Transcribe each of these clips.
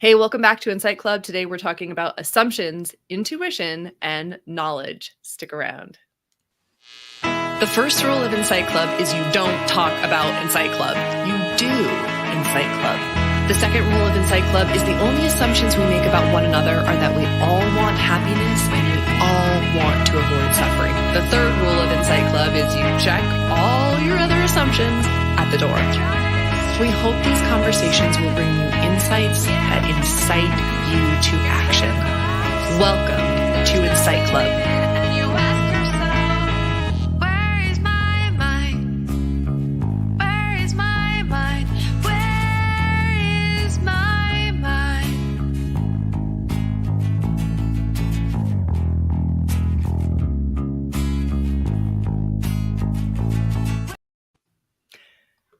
Hey, welcome back to Incite Club. Today we're talking about assumptions, intuition, and knowledge. Stick around. The first rule of Incite Club is you don't talk about Incite Club. You do Incite Club. The second rule of Incite Club is the only assumptions we make about one another are that we all want happiness and we all want to avoid suffering. The third rule of Incite Club is you check all your other assumptions at the door. We hope these conversations will bring you insights that incite you to action. Welcome to Incite Club.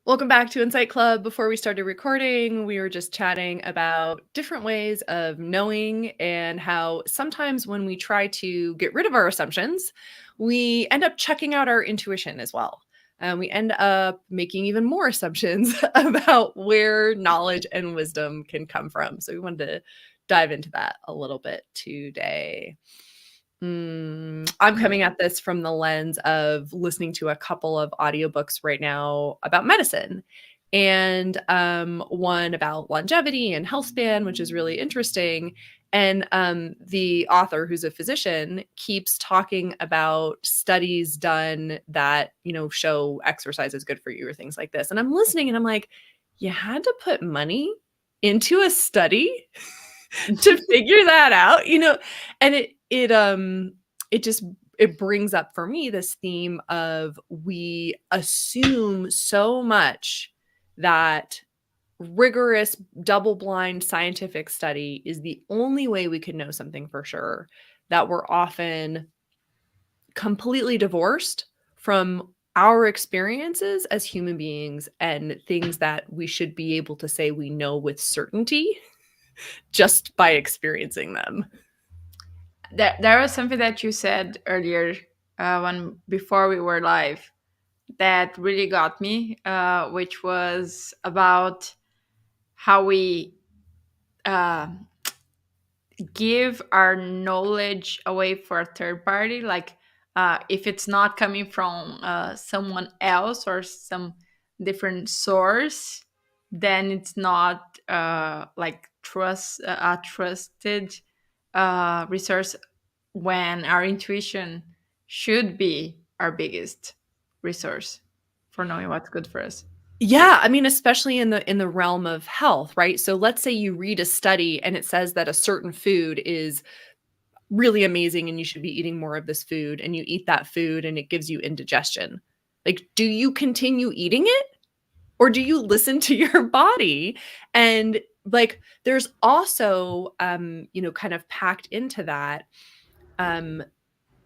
Welcome back to Incite Club. Before we started recording, we were just chatting about different ways of knowing and how sometimes when we try to get rid of our assumptions, we end up checking out our intuition as well. And we end up making even more assumptions about where knowledge and wisdom can come from. So we wanted to dive into that a little bit today. I'm coming at this from the lens of listening to a couple of audiobooks right now about medicine, and one about longevity and health span, which is really interesting. And the author, who's a physician, keeps talking about studies done that, show exercise is good for you or things like this. And I'm listening and I'm like, you had to put money into a study to figure that out, and it brings up for me this theme of we assume so much that rigorous double-blind scientific study is the only way we can know something for sure, that we're often completely divorced from our experiences as human beings and things that we should be able to say we know with certainty just by experiencing them. There was something that you said earlier before we were live that really got me, which was about how we give our knowledge away for a third party. Like if it's not coming from someone else or some different source, then it's not like a trusted resource, when our intuition should be our biggest resource for knowing what's good for us. Yeah, I mean, especially in the realm of health, right? So let's say you read a study and it says that a certain food is really amazing and you should be eating more of this food, and you eat that food and it gives you indigestion. Like, do you continue eating it or do you listen to your body? And like, there's also, kind of packed into that,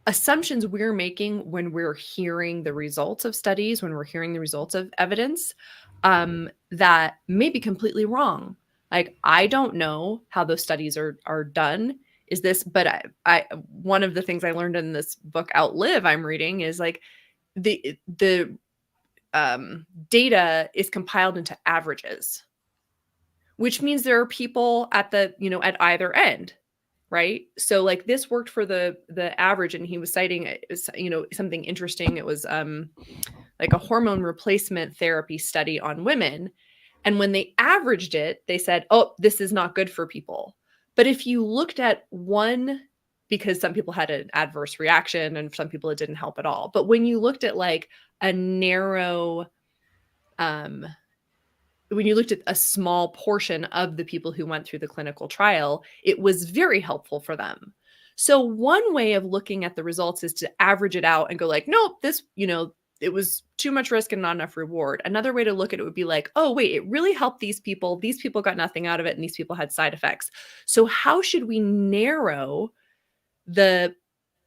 assumptions we're making when we're hearing the results of studies, when we're hearing the results of evidence, that may be completely wrong. Like, I don't know how those studies are done. But I one of the things I learned in this book, Outlive, I'm reading, is like the data is compiled into averages, which means there are people at at either end. Right. So like this worked for the average, and he was citing, something interesting. It was like a hormone replacement therapy study on women. And when they averaged it, they said, oh, this is not good for people. But if you looked at one, because some people had an adverse reaction and some people it didn't help at all. But when you looked at like a narrow, when you looked at a small portion of the people who went through the clinical trial, it was very helpful for them. So one way of looking at the results is to average it out and go like, nope, this, it was too much risk and not enough reward. Another way to look at it would be like, oh, wait, it really helped these people. These people got nothing out of it, and these people had side effects. So how should we narrow the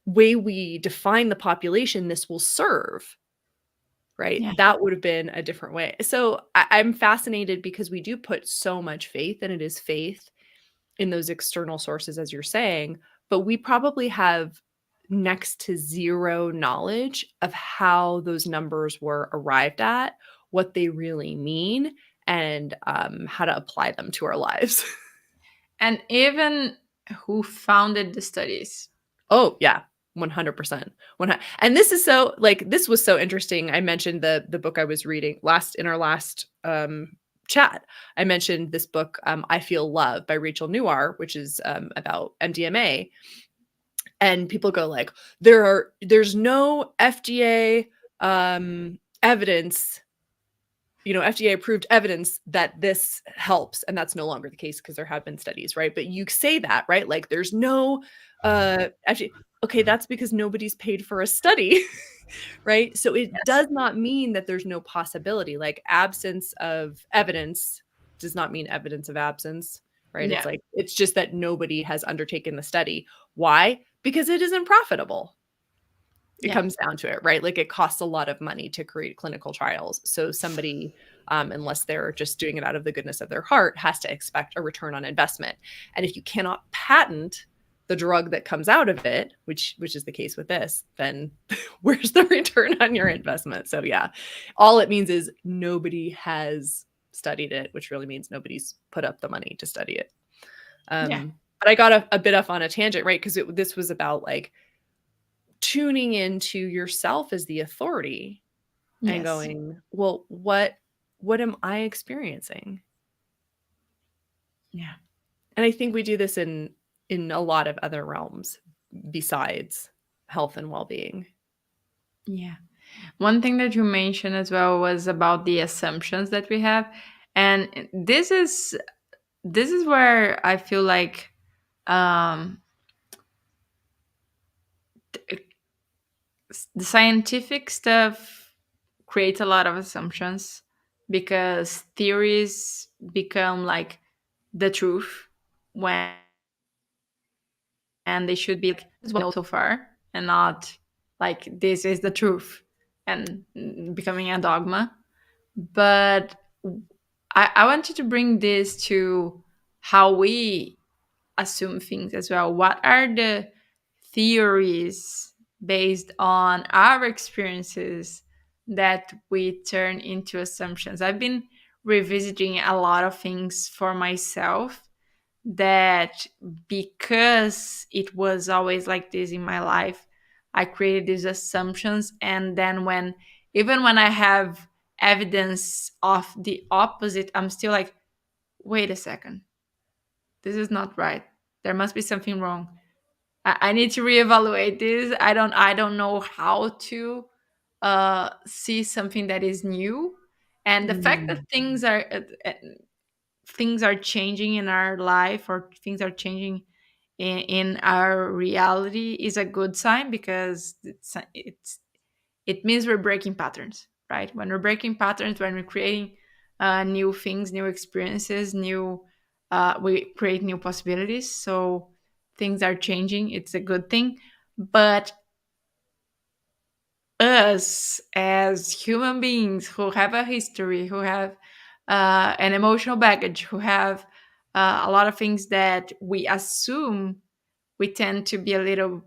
way we define the population this will serve? Right? Yeah. That would have been a different way. So I'm fascinated because we do put so much faith, and it is faith in those external sources, as you're saying, but we probably have next to zero knowledge of how those numbers were arrived at, what they really mean, and how to apply them to our lives. And even who founded the studies. Oh, yeah. 100%. And this is so like this was so interesting. I mentioned the book I was reading last in our last chat. I mentioned this book, I Feel Love by Rachel Newar, which is about MDMA. And people go like, there's no FDA evidence, FDA approved evidence that this helps. And that's no longer the case because there have been studies, right? But you say that, right? Like there's no actually, okay, that's because nobody's paid for a study. Right? So it Yes. does not mean that there's no possibility. Like absence of evidence does not mean evidence of absence, right? It's Yeah. like it's just that nobody has undertaken the study. Why? Because it isn't profitable. It Yeah. comes down to it, right? Like it costs a lot of money to create clinical trials. So somebody, unless they're just doing it out of the goodness of their heart, has to expect a return on investment. And if you cannot patent the drug that comes out of it, which is the case with this, then where's the return on your investment? So yeah, all it means is nobody has studied it, which really means nobody's put up the money to study it. Yeah. But I got a bit off on a tangent, right? Because this was about like tuning into yourself as the authority and Yes. going, well, what am I experiencing? Yeah. And I think we do this in a lot of other realms besides health and well-being. Yeah. One thing that you mentioned as well was about the assumptions that we have. And this is where I feel like um the scientific stuff creates a lot of assumptions because theories become like the truth when and they should be like this is what I know so far and not like this is the truth and becoming a dogma. But I wanted to bring this to how we assume things as well. What are the theories based on our experiences that we turn into assumptions? I've been revisiting a lot of things for myself that because it was always like this in my life, I created these assumptions. And then even when I have evidence of the opposite, I'm still like, wait a second, this is not right. There must be something wrong. I need to reevaluate this. I don't know how to see something that is new. And the fact that Mm. things are changing in our life or things are changing in our reality is a good sign because it means we're breaking patterns, right? When we're breaking patterns, when we're creating new things, new experiences, we create new possibilities. So things are changing. It's a good thing. But us as human beings who have a history, who have an emotional baggage, who have a lot of things that we assume, we tend to be a little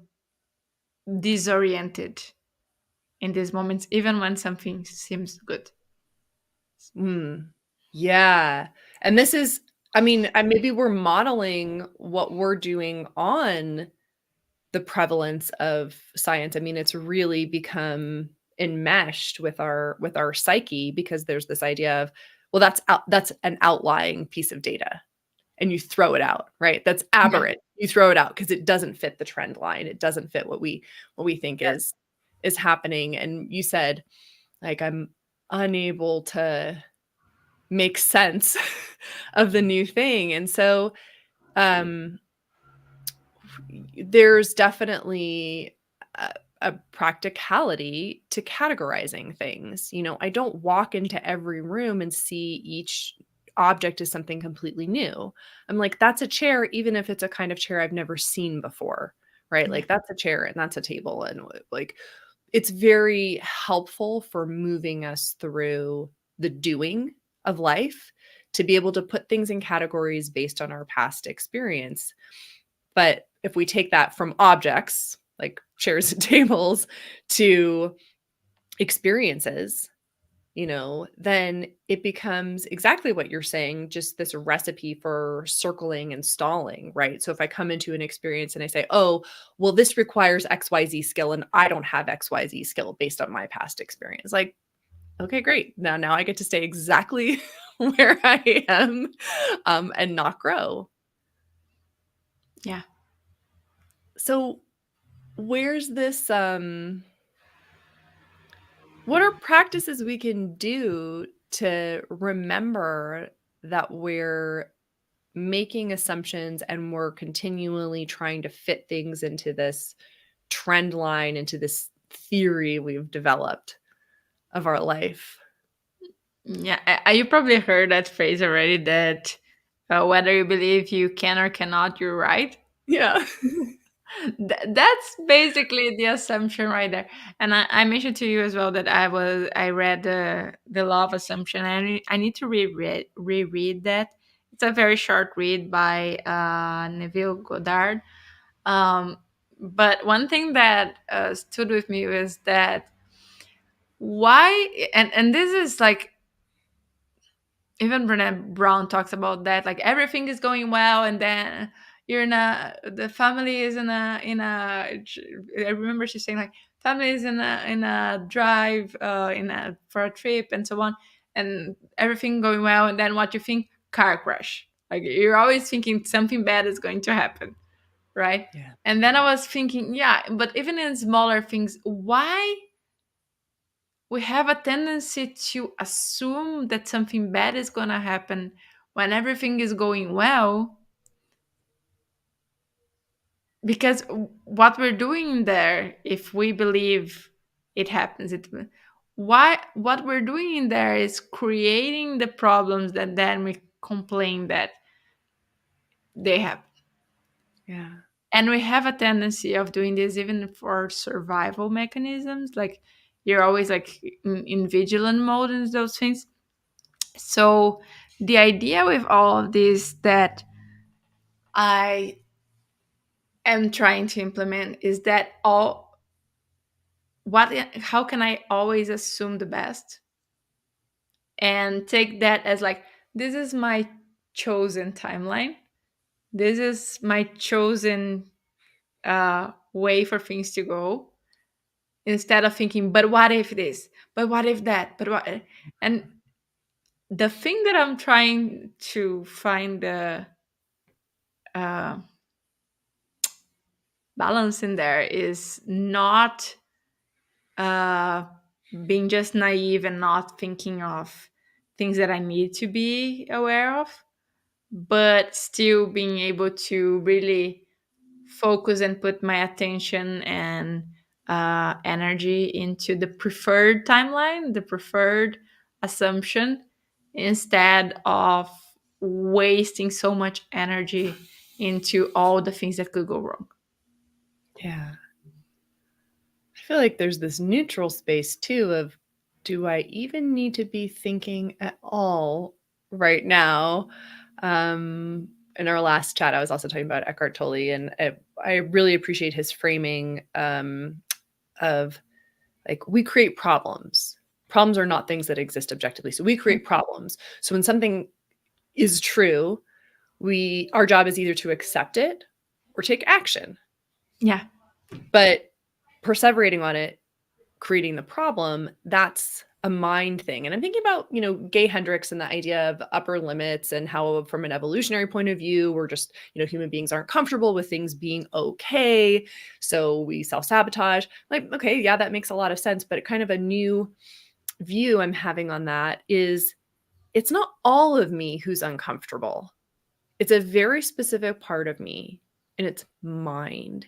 disoriented in these moments, even when something seems good. Mm. Yeah. And this is, I mean, maybe we're modeling what we're doing on the prevalence of science. I mean, it's really become enmeshed with our psyche because there's this idea of, well, that's an outlying piece of data and you throw it out, right? That's Yeah. aberrant. You throw it out because it doesn't fit the trend line. It doesn't fit what we think Yes. is happening. And you said, like, I'm unable to make sense of the new thing. And so um there's definitely a practicality to categorizing things. I don't walk into every room and see each object as something completely new. I'm like, that's a chair, even if it's a kind of chair I've never seen before, right? Yeah. Like, that's a chair and that's a table. And like, it's very helpful for moving us through the doing of life to be able to put things in categories based on our past experience. But if we take that from objects, like chairs and tables, to experiences, then it becomes exactly what you're saying, just this recipe for circling and stalling, right? So if I come into an experience and I say, oh, well, this requires XYZ skill and I don't have XYZ skill based on my past experience. Like, okay, great. Now I get to stay exactly where I am and not grow. Yeah. So where's this what are practices we can do to remember that we're making assumptions and we're continually trying to fit things into this trend line, into this theory we've developed of our life? Yeah, you probably heard that phrase already, that whether you believe you can or cannot, you're right. Yeah. That's basically the assumption right there. And I mentioned to you as well that I read the law of assumption, and I need to reread that. It's a very short read by Neville Goddard. Um, but one thing that stood with me was that why, and this is like, even Brené Brown talks about that, like everything is going well, and then the family is I remember she saying like family is in a drive for a trip and so on, and everything going well, and then what you think? Car crash. Like you're always thinking something bad is going to happen, right? Yeah. And then I was thinking, yeah, but even in smaller things, why we have a tendency to assume that something bad is going to happen when everything is going well, because what we're doing there, if we believe it happens, why what we're doing in there is creating the problems that then we complain that they have. Yeah. And we have a tendency of doing this even for survival mechanisms, like you're always like in vigilant mode and those things. So the idea with all of this that I am trying to implement is that all what how can I always assume the best and take that as like, this is my chosen timeline. This is my chosen way for things to go, instead of thinking, but what if this, but what if that, but what. And the thing that I'm trying to find the uh, balance in there is not uh, being just naive and not thinking of things that I need to be aware of, but still being able to really focus and put my attention and energy into the preferred timeline, the preferred assumption, instead of wasting so much energy into all the things that could go wrong. Yeah. I feel like there's this neutral space too of, do I even need to be thinking at all right now? In our last chat, I was also talking about Eckhart Tolle, and I really appreciate his framing of like, we create problems. Problems are not things that exist objectively. So we create problems. So when something is true, our job is either to accept it or take action. Yeah. But perseverating on it, creating the problem, that's a mind thing. And I'm thinking about, Gay Hendricks and the idea of upper limits, and how from an evolutionary point of view, we're just, human beings aren't comfortable with things being okay. So we self-sabotage. Like, okay, yeah, that makes a lot of sense. But kind of a new view I'm having on that is, it's not all of me who's uncomfortable. It's a very specific part of me, and it's mind.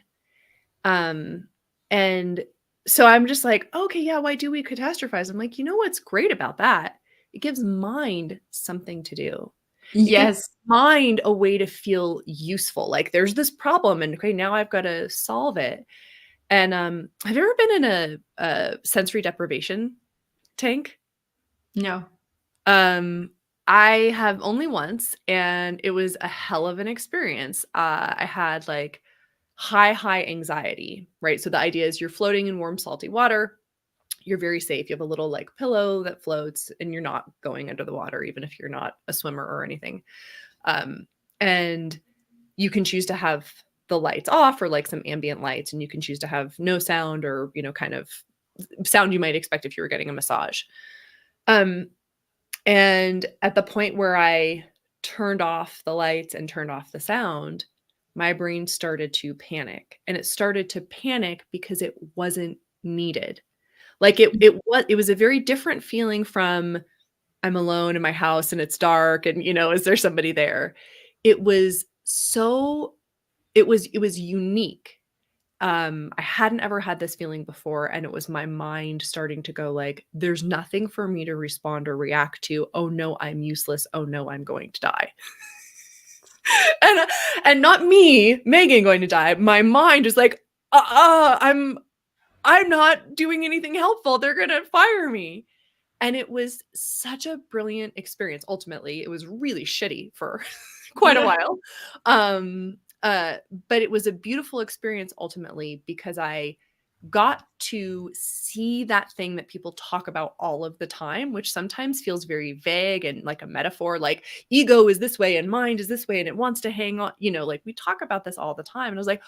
Um, and so I'm just like, okay, yeah, why do we catastrophize? I'm like, what's great about that? It gives mind something to do. It gives Yes. mind a way to feel useful. Like, there's this problem, and okay, now I've got to solve it. And have you ever been in a sensory deprivation tank? No. Um, I have only once, and it was a hell of an experience. I had like high anxiety, right? So the idea is you're floating in warm, salty water. you're very safe. You have a little like pillow that floats and you're not going under the water, even if you're not a swimmer or anything. Um, and you can choose to have the lights off or like some ambient lights, and you can choose to have no sound or, kind of sound you might expect if you were getting a massage. Um, and at the point where I turned off the lights and turned off the sound, my brain started to panic. And it started to panic because it wasn't needed. Like it was a very different feeling from I'm alone in my house and it's dark and is there somebody there? It was so it was unique. I hadn't ever had this feeling before, and it was my mind starting to go like, there's nothing for me to respond or react to. Oh no, I'm useless. Oh no, I'm going to die. and and not me, Megan, going to die. My mind is like, I'm not doing anything helpful. They're gonna fire me. And it was such a brilliant experience. Ultimately, it was really shitty for quite a Yeah. while. Um, uh, but it was a beautiful experience ultimately because I got to see that thing that people talk about all of the time, which sometimes feels very vague and like a metaphor, like ego is this way and mind is this way and it wants to hang on, like we talk about this all the time. And I was like,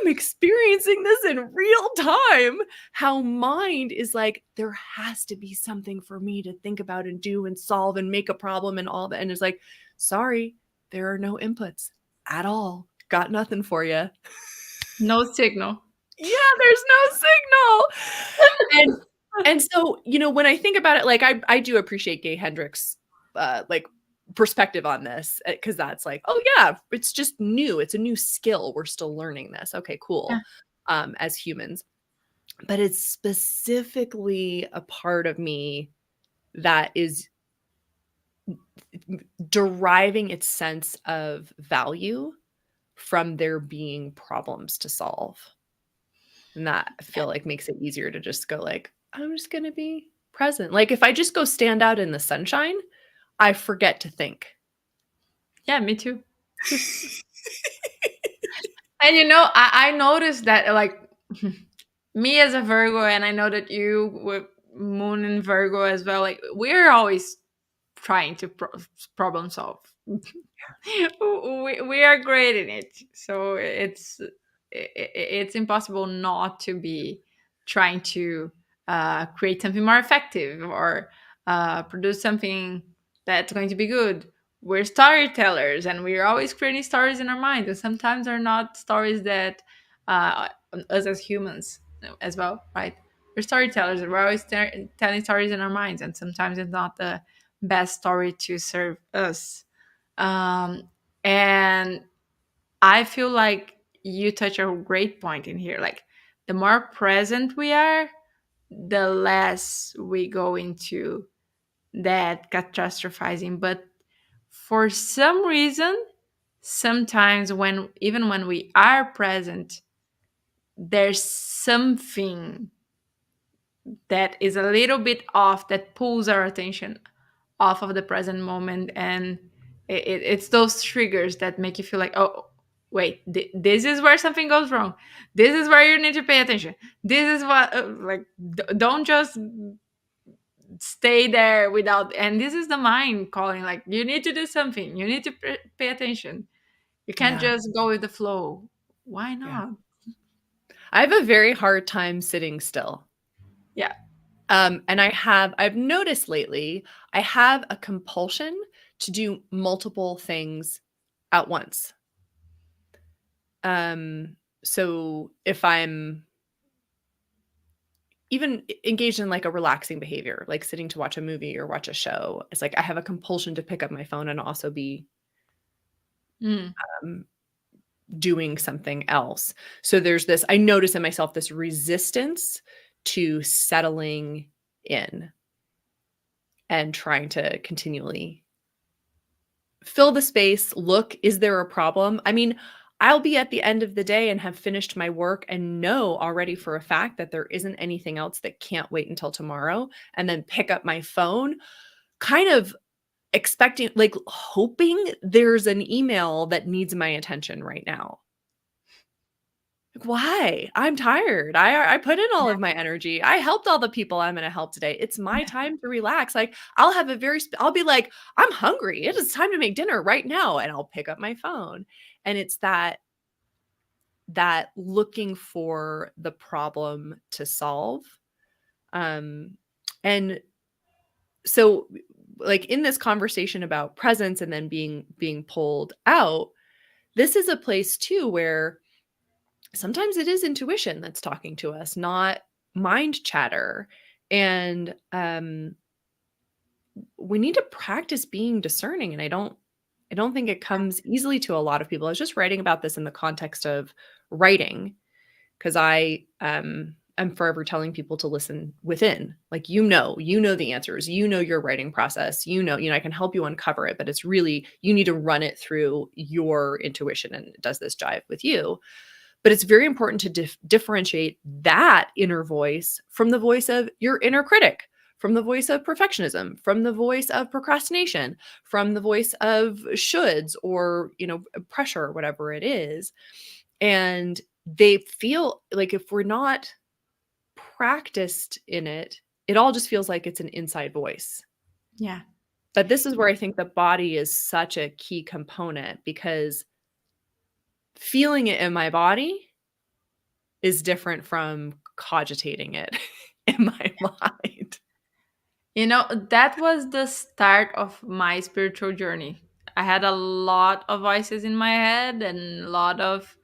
I'm experiencing this in real time. How mind is like, there has to be something for me to think about and do and solve and make a problem and all that. And it's like, sorry, there are no inputs at all. Got nothing for you. No signal. Yeah, there's no signal. And so, when I think about it, like I do appreciate Gay Hendricks like perspective on this because that's like, oh yeah, it's just new. It's a new skill. We're still learning this. Okay, Yeah. cool. As humans. But it's specifically a part of me that is deriving its sense of value from there being problems to solve. And that I feel like makes it easier to just go like, I'm just gonna be present. Like if I just go stand out in the sunshine, I forget to think. Yeah, me too. And I noticed that like me as a Virgo, and I know that you with Moon in Virgo as well, like we're always trying to problem solve. We are great in it, so it's impossible not to be trying to create something more effective or produce something that's going to be good. We're storytellers, and we're always creating stories in our mind, and sometimes they're not stories that uh, us as humans as well, right? We're storytellers, and we're always telling stories in our minds, and sometimes it's not the best story to serve us. And I feel like you touch a great point in here. Like, the more present we are, the less we go into that catastrophizing. But for some reason, sometimes even when we are present, there's something that is a little bit off that pulls our attention off of the present moment, and it's those triggers that make you feel like, oh wait, this is where something goes wrong, this is where you need to pay attention, this is what like don't just stay there without, and this is the mind calling like, you need to do something, you need to pay attention, you can't Yeah. just go with the flow. Why Yeah. not? I have a very hard time sitting still. Yeah. And I've noticed lately, I have a compulsion to do multiple things at once. So if I'm even engaged in like a relaxing behavior, like sitting to watch a movie or watch a show, it's like I have a compulsion to pick up my phone and also be Mm. um, doing something else. So I notice in myself this resistance to settling in and trying to continually fill the space, look, is there a problem? I mean, I'll be at the end of the day and have finished my work and know already for a fact that there isn't anything else that can't wait until tomorrow, and then pick up my phone, kind of expecting, like hoping there's an email that needs my attention right now. Like, why? I'm tired. I put in all of my energy. I helped all the people I'm going to help today. It's my time to relax. Like I'll have a I'll be like, I'm hungry. It is time to make dinner right now. And I'll pick up my phone. And it's that looking for the problem to solve. Um, and so like in this conversation about presence and then being pulled out, this is a place too where sometimes it is intuition that's talking to us, not mind chatter. And we need to practice being discerning. And I don't think it comes easily to a lot of people. I was just writing about this in the context of writing because I'm forever telling people to listen within. Like you know the answers, you know your writing process, I can help you uncover it, but it's really you need to run it through your intuition and does this jive with you? But it's very important to differentiate that inner voice from the voice of your inner critic, from the voice of perfectionism, from the voice of procrastination, from the voice of shoulds or, pressure or whatever it is. And they feel like if we're not practiced in it, it all just feels like it's an inside voice. Yeah. But this is where I think the body is such a key component because feeling it in my body is different from cogitating it in my mind. That was the start of my spiritual journey. I had a lot of voices in my head and a lot of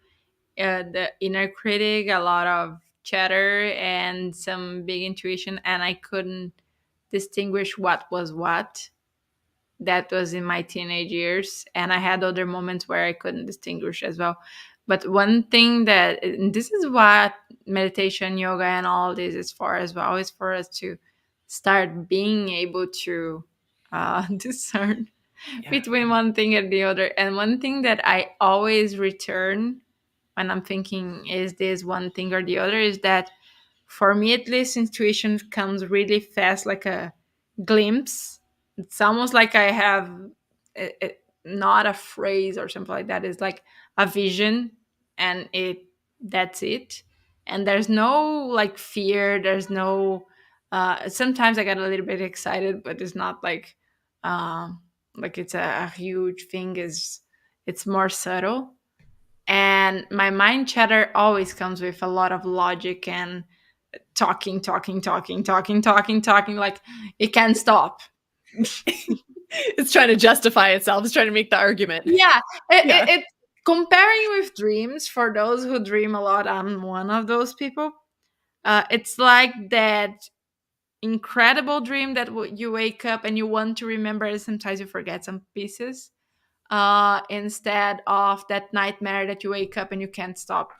the inner critic, a lot of chatter, and some big intuition, and I couldn't distinguish what was what. That was in my teenage years, and I had other moments where I couldn't distinguish as well. But one thing and this is what meditation, yoga, and all this is for as well, is for us to start being able to discern Yeah. between one thing and the other. And one thing that I always return when I'm thinking, is this one thing or the other, is that for me at least, intuition comes really fast, like a glimpse. It's almost like I have not a phrase or something like that. It's like a vision, and that's it. And there's no like fear. There's no. Sometimes I get a little bit excited, but it's not like it's a huge thing. It's more subtle, and my mind chatter always comes with a lot of logic and talking, talking, talking, talking, talking, talking, like it can't stop. It's trying to justify itself. It's trying to make the argument. Yeah, Yeah. it comparing with dreams, for those who dream a lot, I'm one of those people. It's like that incredible dream that you wake up and you want to remember, and sometimes you forget some pieces, instead of that nightmare that you wake up and you can't stop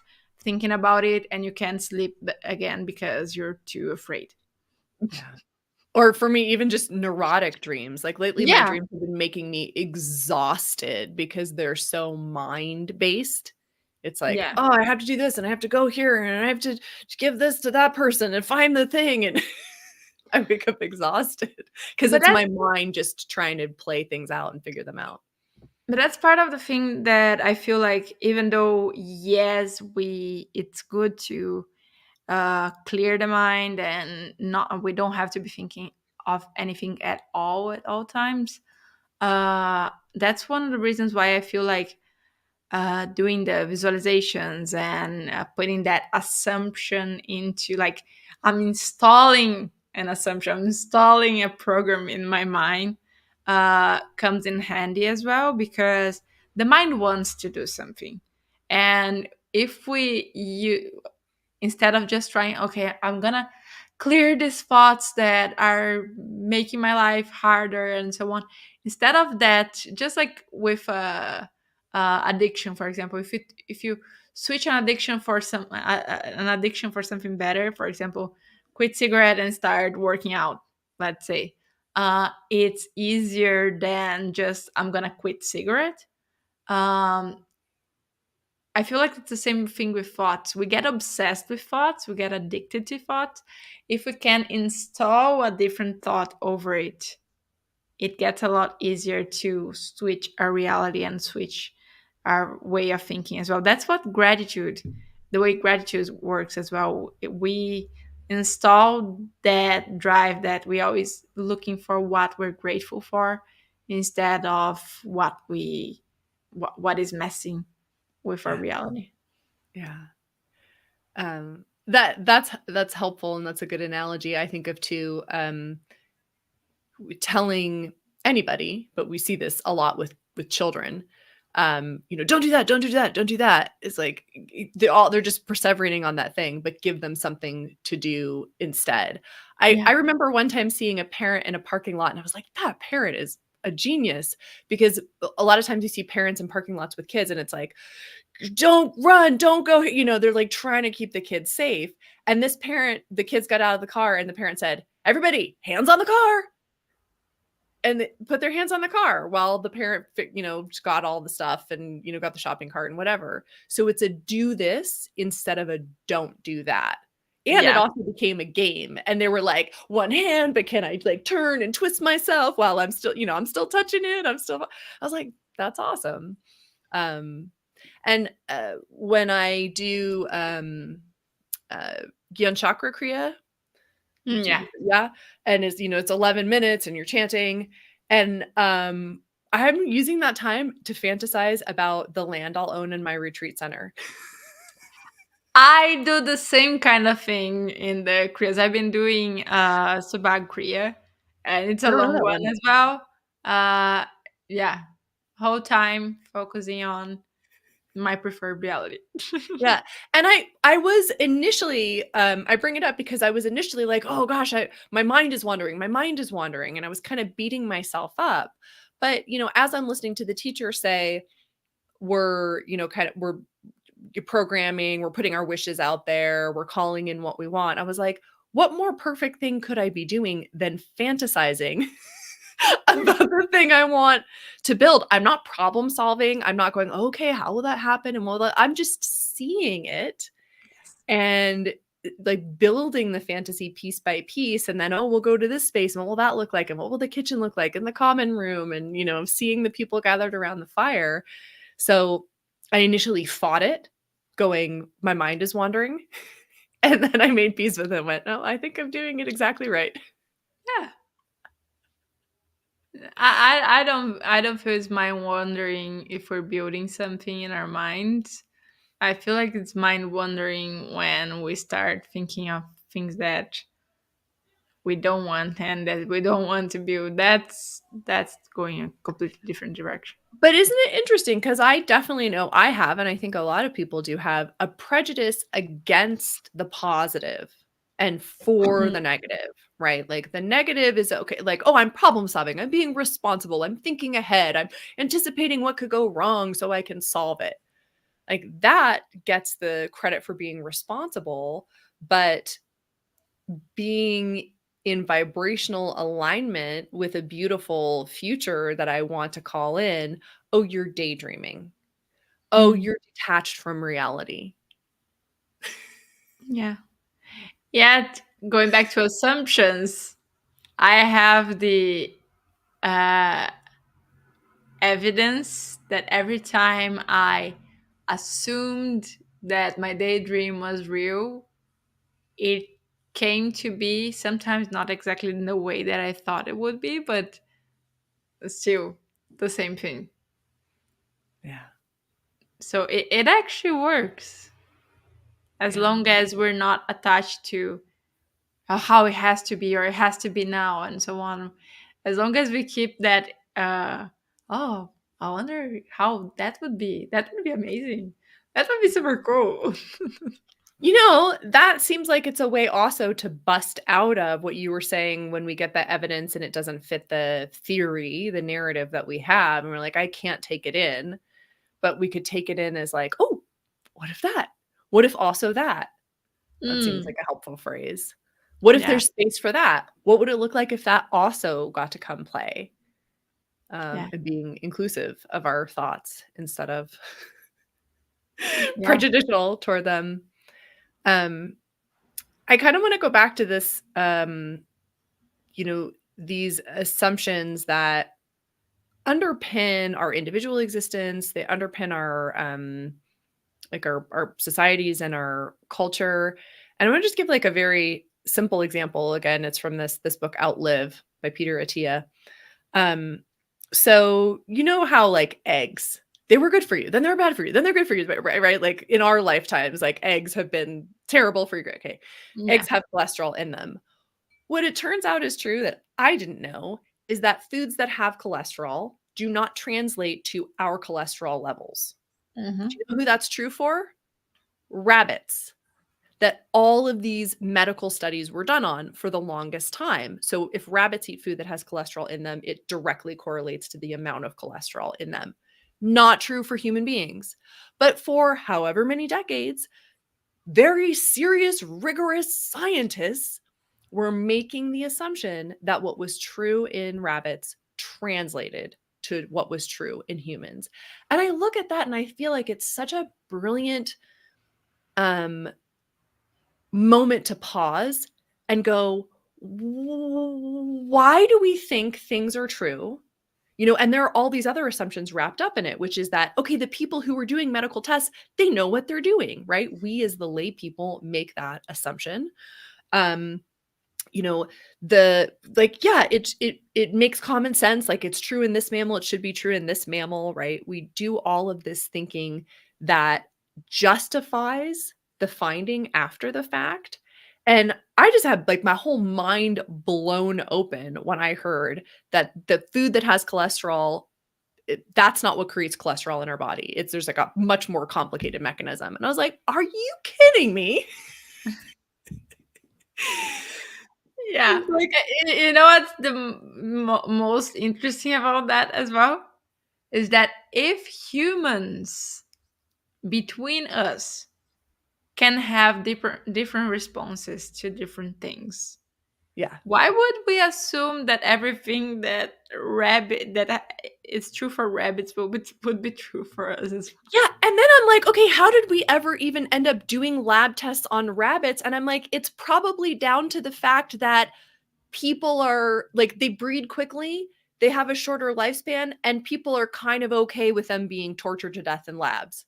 thinking about it and you can't sleep again because you're too afraid. Yeah. Or for me, even just neurotic dreams. Like lately, my Yeah, dreams have been making me exhausted because they're so mind based. It's like, yeah. oh, I have to do this and I have to go here and I have to give this to that person and find the thing. And I wake up exhausted because But it's that's my mind just trying to play things out and figure them out. but that's part of the thing that I feel like, even though yes, it's good to clear the mind, and not we don't have to be thinking of anything at all times. That's one of the reasons why I feel like doing the visualizations and putting that assumption into, like, I'm installing an assumption, I'm installing a program in my mind, comes in handy as well, because the mind wants to do something. And if instead of just trying, okay, I'm gonna clear these thoughts that are making my life harder and so on, instead of that, just like with addiction, for example, if you switch an addiction for something better, for example, quit cigarette and start working out, let's say, it's easier than just, I'm gonna quit cigarette. um, I feel like it's the same thing with thoughts. We get obsessed with thoughts, we get addicted to thoughts. If we can install a different thought over it, it gets a lot easier to switch our reality and switch our way of thinking as well. That's what gratitude the way gratitude works as well. We install that drive that we always looking for what we're grateful for instead of what is messing with our Yeah. reality. Yeah. That's helpful, and that's a good analogy I think of too. Telling anybody, but we see this a lot with children. Don't do that, don't do that, don't do that. It's like they're just perseverating on that thing, but give them something to do instead. I Yeah. remember one time seeing a parent in a parking lot, and I was like, that parent is a genius, because a lot of times you see parents in parking lots with kids, and it's like, don't run, don't go, they're like trying to keep the kids safe. And this parent, the kids got out of the car, and the parent said, everybody, hands on the car, and put their hands on the car while the parent, got all the stuff and, got the shopping cart and whatever. So it's a do this instead of a don't do that. And it Yeah. also became a game. And they were like, one hand, but can I like turn and twist myself while I'm still, I'm still touching it. I was like, that's awesome. Um, and when I do Gyan Chakra Kriya, Yeah. yeah, and it's 11 minutes and you're chanting, and I'm using that time to fantasize about the land I'll own in my retreat center. I do the same kind of thing in the Kriyas. I've been doing Subag Kriya, and it's I a don't know long that one one. as well. Yeah, whole time focusing on my preferred reality. Yeah. And I was initially, I bring it up because I was initially like, oh gosh, my mind is wandering, my mind is wandering, and I was kind of beating myself up. But as I'm listening to the teacher say, we're programming, we're putting our wishes out there, we're calling in what we want. I was like, what more perfect thing could I be doing than fantasizing about the thing I want to build? I'm not problem solving. I'm not going, okay, how will that happen? And I'm just seeing it and like building the fantasy piece by piece. And then, oh, we'll go to this space, and what will that look like? And what will the kitchen look like in the common room? And, seeing the people gathered around the fire. So I initially fought it, going, my mind is wandering. And then I made peace with it and went, no, I think I'm doing it exactly right. Yeah, I don't feel it's mind wandering if we're building something in our minds. I feel like it's mind wandering when we start thinking of things that we don't want and that we don't want to build. That's going a completely different direction. But isn't it interesting? Because I definitely know I have, and I think a lot of people do have, a prejudice against the positive and for Mm, the negative, right? Like the negative is okay, like, oh, I'm problem solving, I'm being responsible, I'm thinking ahead, I'm anticipating what could go wrong so I can solve it. Like that gets the credit for being responsible, but being in vibrational alignment with a beautiful future that I want to call in, oh, you're daydreaming. Oh, mm, you're detached from reality. yeah. Yet going back to assumptions, I have the uh, evidence that every time I assumed that my daydream was real, it came to be sometimes not exactly in the way that I thought it would be, but still the same thing. Yeah. So it actually works as Yeah. long as we're not attached to how it has to be or it has to be now and so on. As long as we keep that, oh, I wonder how that would be. That would be amazing. That would be super cool. That seems like it's a way also to bust out of what you were saying when we get that evidence and it doesn't fit the theory, the narrative that we have. And we're like, I can't take it in. But we could take it in as like, oh, what if that? What if also that? That seems Mm, like a helpful phrase. What if yeah, there's space for that? What would it look like if that also got to come play? yeah, And being inclusive of our thoughts instead of yeah. prejudicial toward them. Um, I kind of want to go back to this, these assumptions that underpin our individual existence. They underpin like our societies and our culture. And I'm going to just give like a very simple example. Again, it's from this book Outlive by Peter Attia. Um, so you know how like eggs, they were good for you, then they were bad for you, then they're good for you, right? Right? Like in our lifetimes, like eggs have been terrible for you. Okay, Yeah. eggs have cholesterol in them. What it turns out is true that I didn't know is that foods that have cholesterol do not translate to our cholesterol levels. Do Hmm. you know who that's true for? Rabbits. That all of these medical studies were done on for the longest time. So if rabbits eat food that has cholesterol in them, it directly correlates to the amount of cholesterol in them. Not true for human beings. But for however many decades, very serious, rigorous scientists were making the assumption that what was true in rabbits translated to what was true in humans. And I look at that and I feel like it's such a brilliant um moment to pause and go, why do we think things are true? You know, and there are all these other assumptions wrapped up in it, which is that, okay, the people who are doing medical tests, they know what they're doing, right? We as the lay people make that assumption. Um, you know, the like, yeah, it makes common sense. Like it's true in this mammal, it should be true in this mammal, right? We do all of this thinking that justifies the finding after the fact. And I just had like my whole mind blown open when I heard that the food that has cholesterol, that's not what creates cholesterol in our body. It's there's like a much more complicated mechanism. And I was like, are you kidding me? Yeah. Like, You know what's the most interesting about that as well? Is that if humans between us can have different responses to different things, yeah. why would we assume that everything that is true for rabbits would be true for us as well? Yeah, and then I'm like, "Okay, how did we ever even end up doing lab tests on rabbits?" And I'm like, "It's probably down to the fact that people are like, they breed quickly, they have a shorter lifespan, and people are kind of okay with them being tortured to death in labs."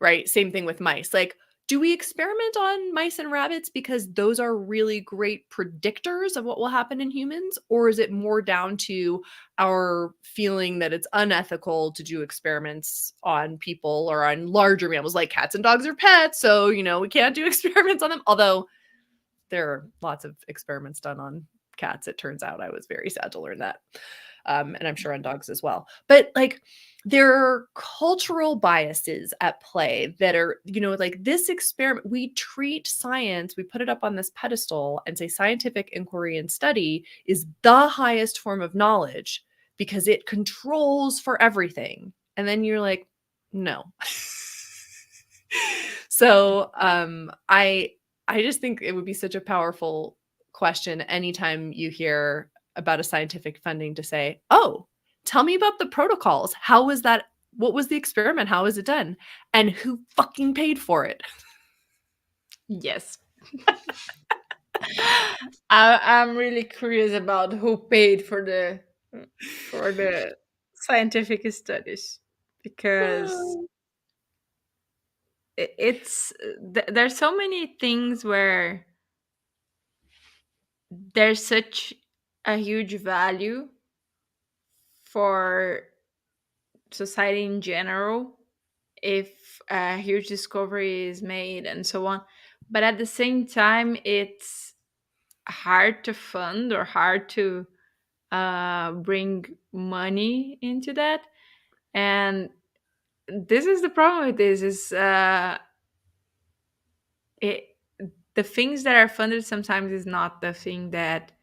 Right? Same thing with mice. Like, do we experiment on mice and rabbits because those are really great predictors of what will happen in humans? Or is it more down to our feeling that it's unethical to do experiments on people or on larger mammals like cats and dogs are pets? So, you know, we can't do experiments on them. Although there are lots of experiments done on cats, it turns out. I was very sad to learn that. And I'm sure on dogs as well. But like, there are cultural biases at play that are, you know, like this experiment, we treat science, we put it up on this pedestal and say scientific inquiry and study is the highest form of knowledge because it controls for everything. And then you're like, no. So I just think it would be such a powerful question anytime you hear about a scientific funding to say, "Oh, tell me about the protocols. How was that? What was the experiment? How was it done? And who fucking paid for it?" Yes. I'm really curious about who paid for the scientific studies, because there's so many things where there's such a huge value for society in general if a huge discovery is made and so on, but at the same time it's hard to fund or hard to bring money into that. And this is the problem with this is it, the things that are funded sometimes is not the thing that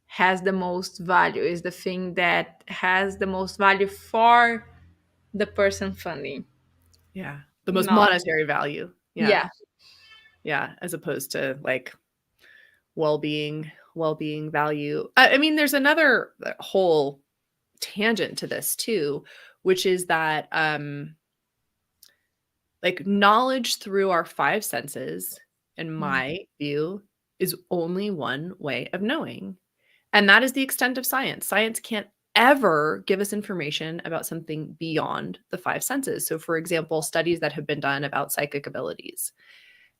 has the most value, is the thing that has the most value for the person funding. Yeah, the most Not. monetary value. Yeah. Yeah. Yeah, as opposed to like well-being value. I mean, there's another whole tangent to this too, which is that like knowledge through our five senses, in Mm. my view, is only one way of knowing. And that is the extent of science. Science can't ever give us information about something beyond the five senses. So, for example, studies that have been done about psychic abilities.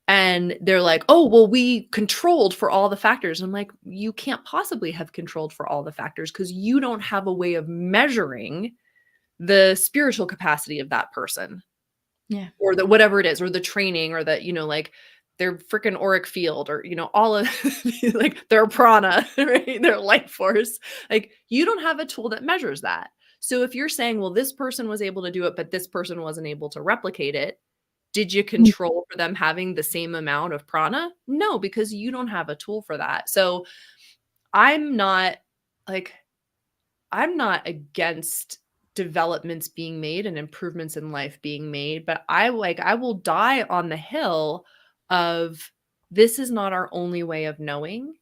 And they're like, oh, well, we controlled for all the factors. I'm like, you can't possibly have controlled for all the factors because you don't have a way of measuring the spiritual capacity of that person Yeah. or the whatever it is, or the training, or the, like their freaking auric field, or, all of like their prana, right? Their life force. Like, you don't have a tool that measures that. So if you're saying, well, this person was able to do it, but this person wasn't able to replicate it, did you control for them having the same amount of prana? No, because you don't have a tool for that. So I'm not like, I'm not against developments being made and improvements in life being made, but I will die on the hill of this is not our only way of knowing.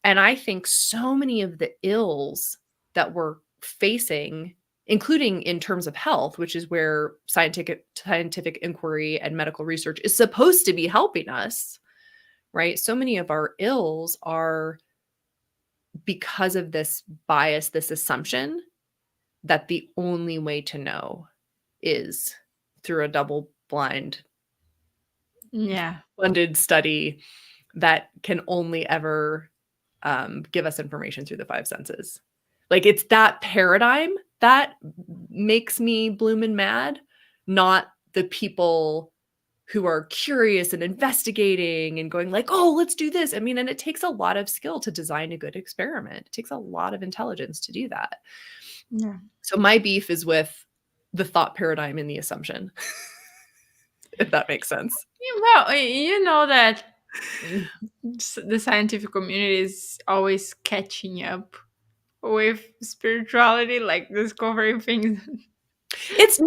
And I think so many of the ills that we're facing, including in terms of health, which is where scientific inquiry and medical research is supposed to be helping us, right? So many of our ills are because of this bias, this assumption that the only way to know is through a double blind Yeah. funded study that can only ever give us information through the five senses. Like, it's that paradigm that makes me bloom and mad, not the people who are curious and investigating and going like, oh, let's do this. I mean, and it takes a lot of skill to design a good experiment. It takes a lot of intelligence to do that. Yeah. So my beef is with the thought paradigm and the assumption, if that makes sense. Well, you know that the scientific community is always catching up with spirituality, like discovering things. It's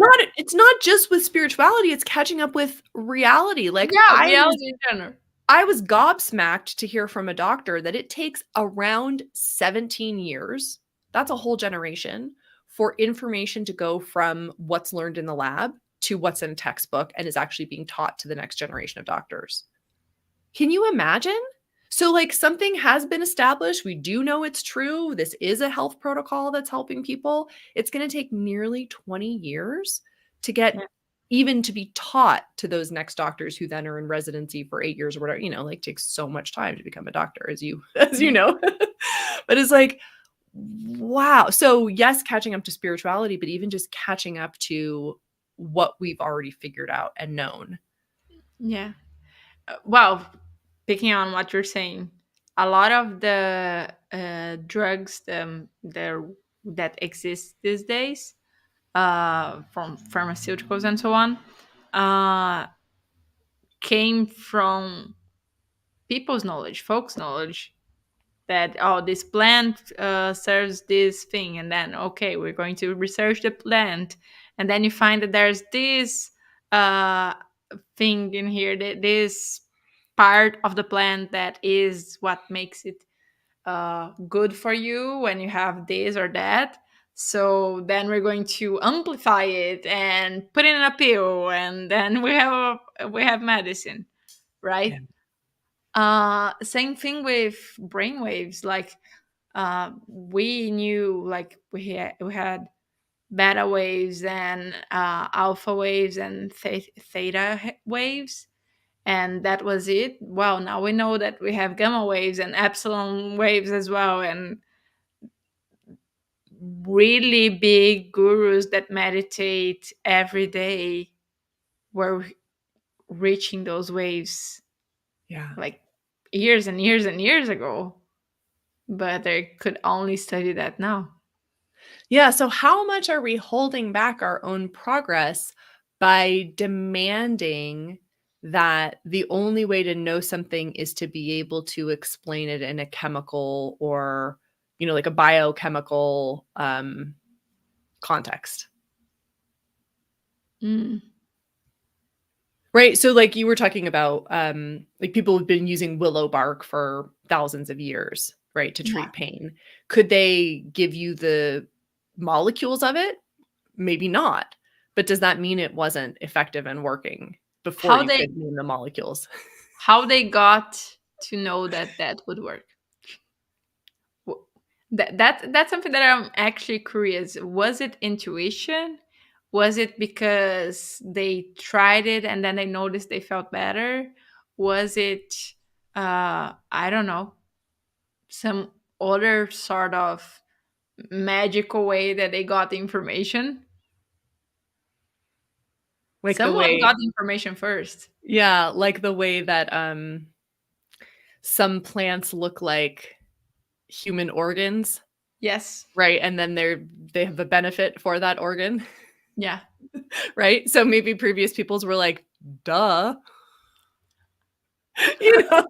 not just with spirituality, it's catching up with reality. Like, Yeah, I was reality in general. I was gobsmacked to hear from a doctor that it takes around 17 years, that's a whole generation, for information to go from what's learned in the lab to what's in a textbook and is actually being taught to the next generation of doctors. Can you imagine? So, like, something has been established. We do know it's true. This is a health protocol that's helping people. It's going to take nearly 20 years to get Yeah. even to be taught to those next doctors who then are in residency for 8 years or whatever, like, takes so much time to become a doctor, as you as you Yeah. know. But it's like, wow. So yes, catching up to spirituality, but even just catching up to what we've already figured out and known. Yeah. Well, picking on what you're saying, a lot of the drugs that exist these days, from pharmaceuticals and so on, uh, came from people's knowledge, folks' knowledge, that, oh, this plant serves this thing, and then, okay, we're going to research the plant, and then you find that there's this uh, thing in here, this part of the plant that is what makes it good for you when you have this or that. So then we're going to amplify it and put it in a pill, and then we have medicine, right? Yeah. Same thing with brainwaves. Like, we knew, like, we had beta waves and alpha waves and theta waves, and that was it. Well, now we know that we have gamma waves and epsilon waves as well, and really big gurus that meditate every day were reaching those waves Yeah. like years and years and years ago, but they could only study that now. Yeah. So, how much are we holding back our own progress by demanding that the only way to know something is to be able to explain it in a chemical or, like a biochemical context? Mm, Right. So, like, you were talking about, like, people have been using willow bark for thousands of years, right, to yeah. treat pain. Could they give you the molecules of it? Maybe not. But does that mean it wasn't effective and working before how you they could name the molecules? how they got to know that that would work. That's something that I'm actually curious. Was it intuition? Was it because they tried it and then they noticed they felt better? Was it I don't know, some other sort of magical way that they got the information? Like the Someone way, got the information first. yeah, like the way that some plants look like human organs, Yes. right? And then they have a benefit for that organ, Yeah. right? So maybe previous peoples were like, duh.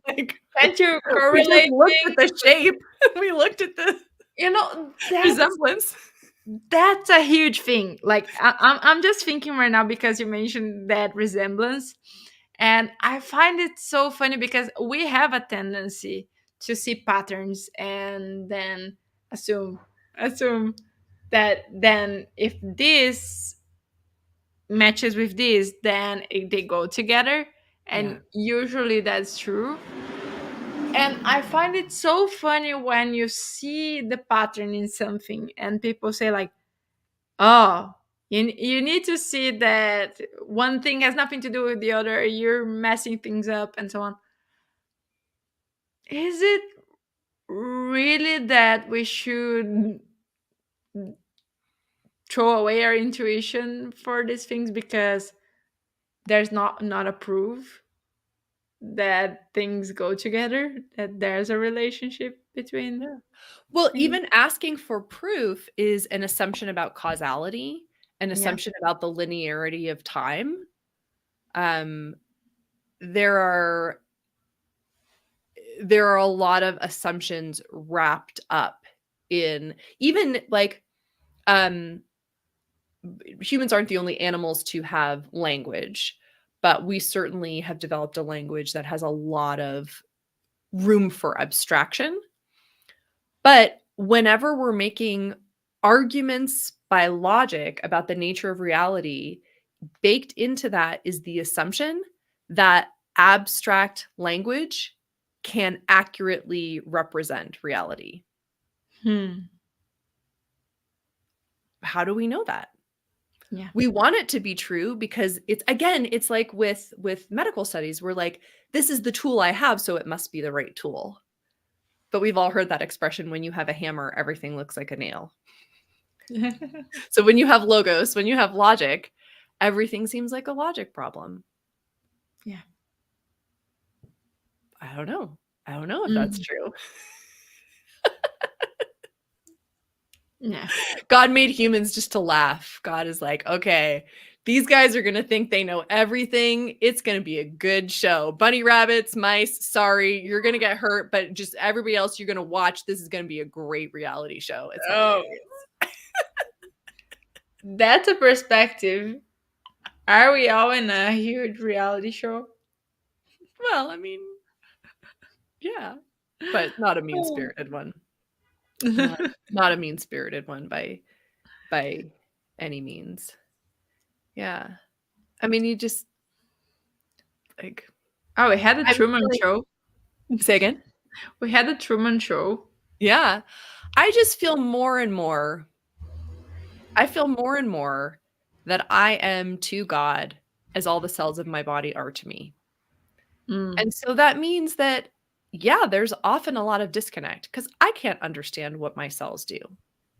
Like Can't you we just correlate looked at things? the shape. We looked at the That's resemblance. that's a huge thing. Like I'm just thinking right now because you mentioned that resemblance, and I find it so funny because we have a tendency to see patterns and then assume assume that then if this matches with this, then they go together, Yeah. and usually that's true. And I find it so funny when you see the pattern in something and people say like, oh, you need to see that one thing has nothing to do with the other. You're messing things up and so on. Is it really that we should throw away our intuition for these things because there's not a proof that things go together, that there's a relationship between Yeah. Well, things? even asking for proof is an assumption about causality, an Yeah. assumption about the linearity of time. Um, there are there are a lot of assumptions wrapped up in even like um humans aren't the only animals to have language, but we certainly have developed a language that has a lot of room for abstraction. But whenever we're making arguments by logic about the nature of reality, baked into that is the assumption that abstract language can accurately represent reality. Hmm. How do we know that? Yeah. We want it to be true because it's again, it's like with medical studies, we're like, this is the tool I have, so it must be the right tool. But we've all heard that expression, when you have a hammer, everything looks like a nail. So when you have logos, when you have logic, everything seems like a logic problem. Yeah. I don't know. I don't know if that's Mhm. true. Yeah. God made humans just to laugh. God is like, okay, these guys are going to think they know everything. It's going to be a good show. Bunny rabbits, mice, sorry, you're going to get hurt, but just everybody else you're going to watch, this is going to be a great reality show. It's Oh, hilarious. that's a perspective. Are we all in a huge reality show? Well, I mean, yeah, but not a mean-spirited one. Not not a mean-spirited one by any means. Yeah. I mean, you just like Oh, we had a I'm Truman feeling Show. say again? We had a Truman Show. Yeah. I just feel more and more I feel more and more that I am to God as all the cells of my body are to me. Mm. And so that means that, yeah, there's often a lot of disconnect because I can't understand what my cells do.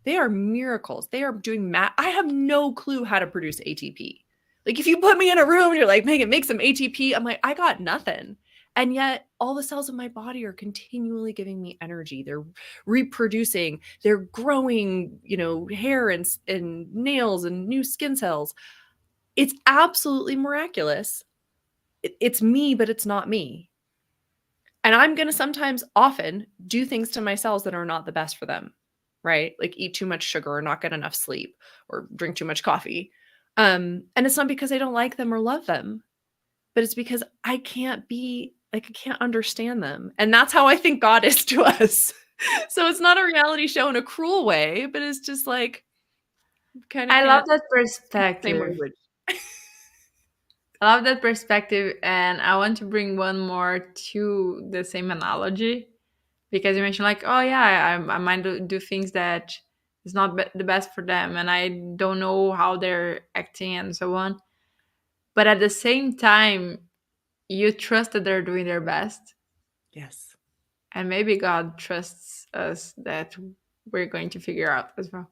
They are miracles. They are doing math. I have no clue how to produce ATP. Like if you put me in a room and you're like, Megan, make some ATP, I'm like, I got nothing. And yet all the cells of my body are continually giving me energy. They're reproducing, they're growing, hair and nails and new skin cells. It's absolutely miraculous. It's me, but it's not me. And I'm going to sometimes often do things to my cells that are not the best for them, right? Like eat too much sugar or not get enough sleep or drink too much coffee. And it's not because I don't like them or love them, but it's because I can't be like, I can't understand them. And that's how I think God is to us. So it's not a reality show in a cruel way, but it's just like kind of I love can't that speak the same perspective. language. I love that perspective, and I want to bring one more to the same analogy. because you mentioned like, oh yeah, I might do things that is not the best for them, and I don't know how they're acting and so on. But at the same time, you trust that they're doing their best, Yes. and maybe God trusts us that we're going to figure out as well.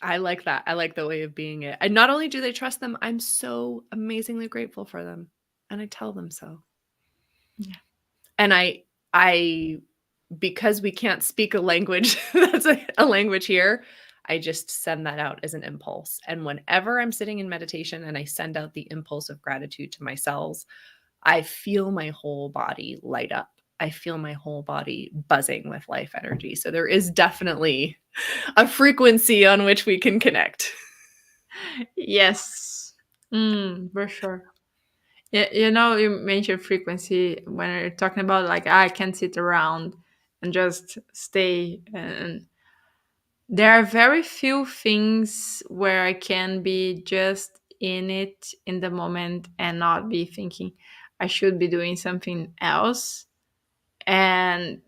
I like that. I like the way of being it. And not only do they trust them, I'm so amazingly grateful for them. And I tell them so. Yeah. And I because we can't speak a language that's a language here, I just send that out as an impulse. And whenever I'm sitting in meditation and I send out the impulse of gratitude to my cells, I feel my whole body light up. I feel my whole body buzzing with life energy. So there is definitely a frequency on which we can connect. Yes. For sure. Yeah, you mentioned frequency when you're talking about like I can't sit around and just stay. And there are very few things where I can be just in it in the moment and not be thinking I should be doing something else. And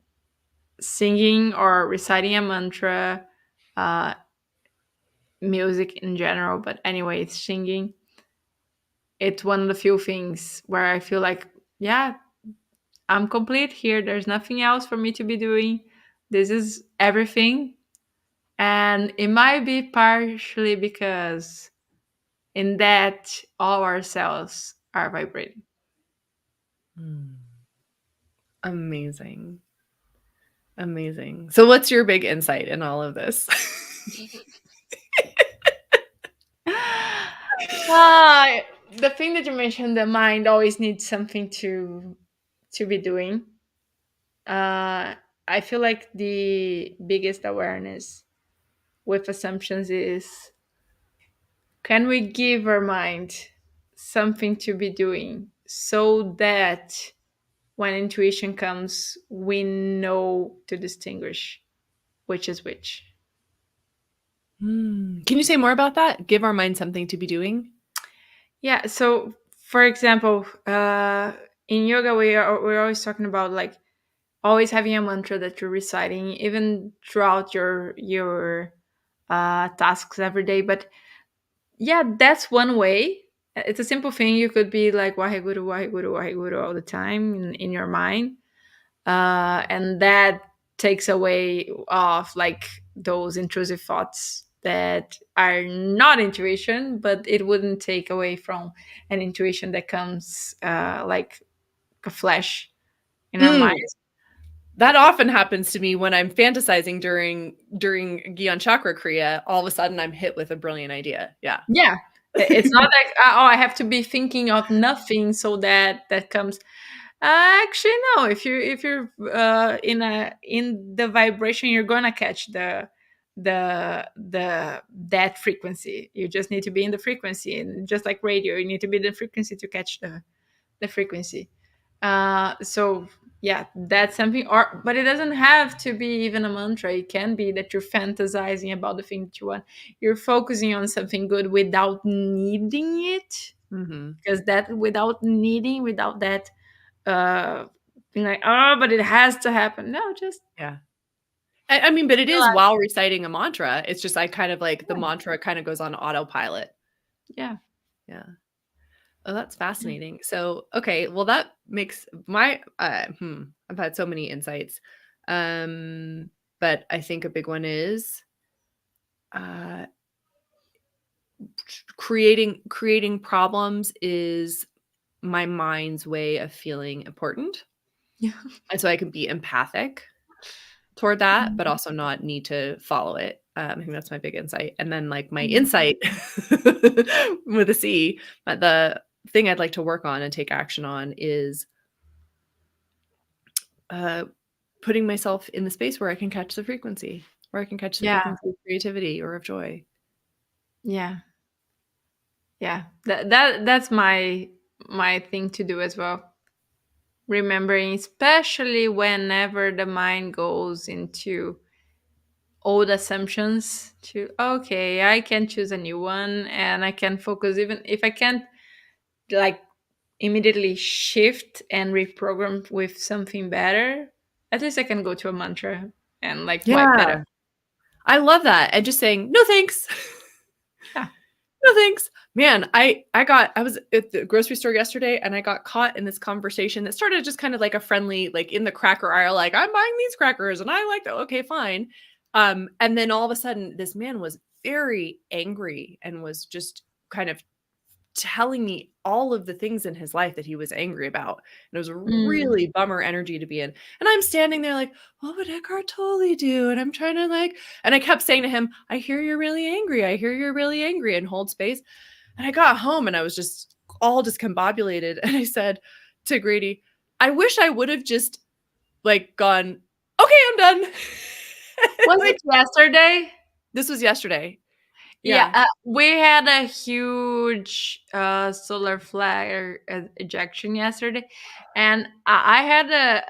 singing or reciting a mantra, uh, music in general, but anyway, it's singing. It's one of the few things where I feel like, yeah, I'm complete here. There's nothing else for me to be doing. This is everything. And it might be partially because in that all our cells are vibrating. Mm. Amazing. Amazing. So what's your big insight in all of this? uh, the thing that you mentioned, the mind always needs something to be doing. uh, I feel like the biggest awareness with assumptions is, can we give our mind something to be doing so that when intuition comes, we know to distinguish which is which? Can you say more about that? Give our mind something to be doing? Yeah. So, for example, in yoga, we're always talking about like always having a mantra that you're reciting, even throughout your tasks every day. But yeah, that's one way. It's a simple thing. You could be like Waheguru, Waheguru, Waheguru all the time in your mind. And that takes away of like those intrusive thoughts that are not intuition, but it wouldn't take away from an intuition that comes like a flash in our Mm, minds. that often happens to me when I'm fantasizing during Gyan Chakra Kriya. All of a sudden, I'm hit with a brilliant idea. Yeah. Yeah. It's not like, oh, I have to be thinking of nothing so that comes. Actually, no. If you're in the vibration, you're gonna catch the that frequency. You just need to be in the frequency, and just like radio, you need to be in the frequency to catch the frequency. So yeah, that's something. Or but it doesn't have to be even a mantra. It can be that you're fantasizing about the thing that you want. You're focusing on something good without needing it, Mhm. because that without needing, without that being like, oh, but it has to happen. No, just Yeah. I mean, but it is relax. while reciting a mantra. It's just I kind of like the Yeah, mantra kind of goes on autopilot. yeah, Yeah. Oh, that's yeah. fascinating. So, okay, well, that makes my I've had so many insights. Um, but I think a big one is uh creating problems is my mind's way of feeling important. Yeah. And so I can be empathic toward that, but Mhm. also not need to follow it. I think that's my big insight. And then like my Mhm. insight with a C, but the thing I'd like to work on and take action on is uh, putting myself in the space where I can catch the frequency, where I can catch the Yeah, frequency of creativity or of joy. yeah, yeah. That's my thing to do as well. Remembering, especially whenever the mind goes into old assumptions, to okay, I can choose a new one and I can focus, even if I can't like immediately shift and reprogram with something better. At least I can go to a mantra and like wipe that up. Yeah. I love that. And just saying, no thanks. Yeah. No thanks. Man, I was at the grocery store yesterday and I got caught in this conversation that started just kind of like a friendly, like in the cracker aisle, like I'm buying these crackers and I like that. Okay, fine. And then all of a sudden this man was very angry and was just kind of telling me all of the things in his life that he was angry about. And it was a Mm. really bummer energy to be in. And I'm standing there like, what would Eckhart Tolle do? And I'm trying to like, and I kept saying to him, I hear you're really angry. I hear you're really angry, and hold space. And I got home and I was just all discombobulated. And I said to Grady, I wish I would have just like gone, okay, I'm done. Was Like, it yesterday? this was yesterday. Yeah, Yeah. we had a huge solar flare ejection yesterday, and I had a.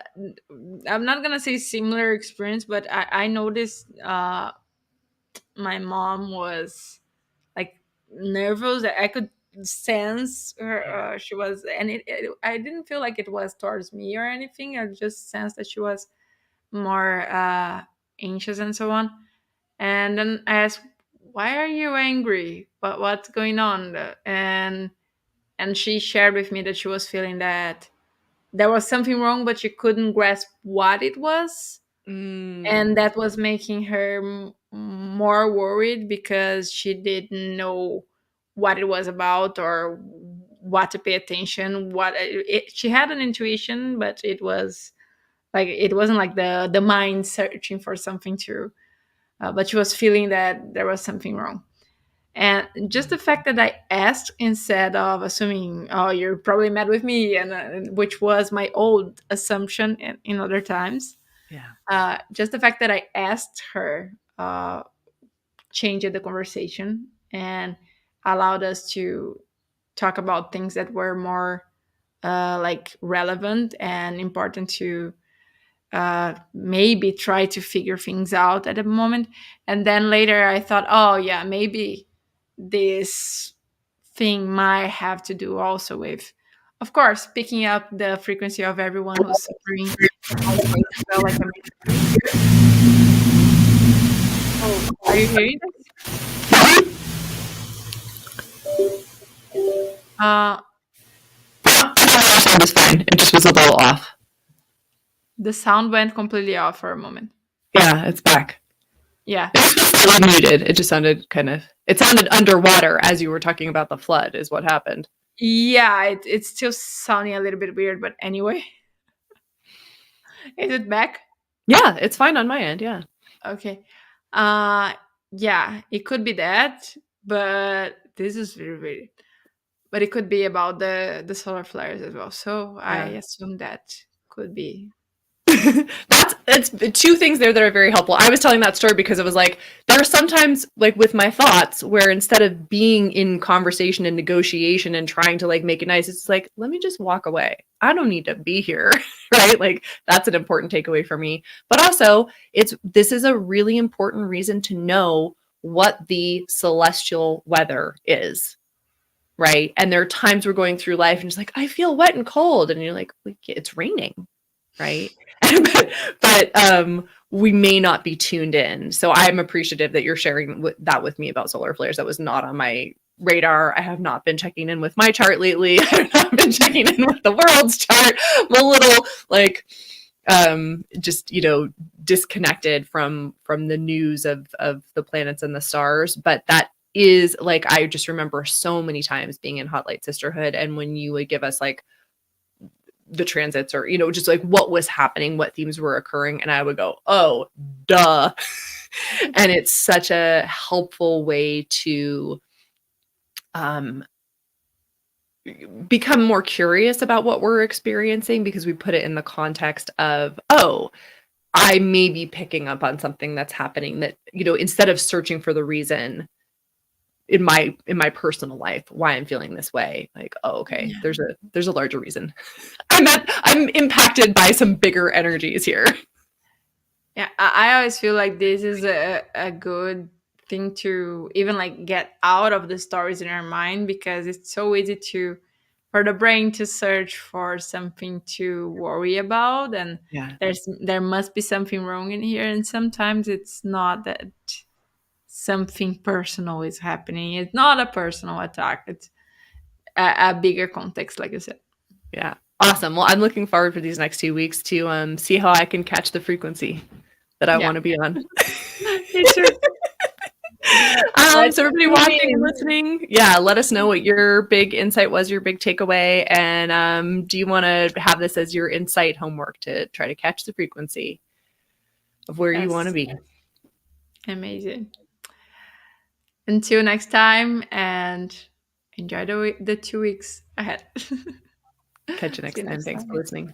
I'm not gonna say similar experience, but I noticed my mom was like nervous. I could sense her. Yeah. She was, and I didn't feel like it was towards me or anything. I just sensed that she was more anxious and so on. And then I asked, "Why are you angry? What's going on?" And she shared with me that she was feeling that there was something wrong, but she couldn't grasp what it was, and Mm. that was making her more worried because she didn't know what it was about or what to pay attention. She had an intuition, but it was like it wasn't like the mind searching for something to. But she was feeling that there was something wrong. And just the fact that I asked instead of assuming, oh, you're probably mad with me, and which was my old assumption in other times, Yeah. just the fact that I asked her changed the conversation and allowed us to talk about things that were more like relevant and important to maybe try to figure things out at the moment. And then later I thought, oh, yeah, maybe this thing might have to do also with, of course, picking up the frequency of everyone who's suffering in my case as well, like I mentioned earlier. Oh, are you hearing this? Uh, Sound was fine. It just was a little off. the sound went completely off for a moment. Yeah, it's back. Yeah. It was really muted. It just sounded it sounded underwater as you were talking about the flood, is what happened. Yeah, it's still sounding a little bit weird, but anyway. Is it back? Yeah, it's fine on my end. Yeah. Okay. Uh yeah, it could be that, but this is very weird. But it could be about the solar flares as well. So I Yeah. assume that could be. That's it's two things there that are very helpful. I was telling that story because it was like there are sometimes like with my thoughts where instead of being in conversation and negotiation and trying to like make it nice, it's like let me just walk away. I don't need to be here, right? Like that's an important takeaway for me. But also, this is a really important reason to know what the celestial weather is, right? And there are times we're going through life and it's like I feel wet and cold, and you're like, it's raining, right? but we may not be tuned in. So I'm appreciative that you're sharing that with me about solar flares. That was not on my radar. I have not been checking in with my chart lately. I have not been checking in with the world's chart. I'm a little like just disconnected from the news of the planets and the stars, but that is like I just remember so many times being in Hot Light Sisterhood, and when you would give us like the transits or just like what was happening, what themes were occurring, and I would go, oh duh. And it's such a helpful way to um become more curious about what we're experiencing, because we put it in the context of, oh, I may be picking up on something that's happening that, instead of searching for the reason in my personal life why I'm feeling this way, like, oh, okay, Yeah. there's a larger reason. I'm impacted by some bigger energies here. Yeah, I always feel like this is a good thing to even like get out of the stories in our mind, because it's so easy to for the brain to search for something to worry about, and Yeah. there must be something wrong in here, and sometimes it's not that something personal is happening. It's not a personal attack. It's a bigger context, like you said. Yeah. Awesome. Well, I'm looking forward for these next 2 weeks to see how I can catch the frequency that I Yeah. want to be on. Me too. Let's So everybody tune watching and in. listening, yeah, let us know what your big insight was, your big takeaway, and do you want to have this as your insight homework to try to catch the frequency of where you want to Yes. be? Amazing. Until next time, and enjoy the 2 weeks ahead. Catch you See next you time. next Thanks for time. listening.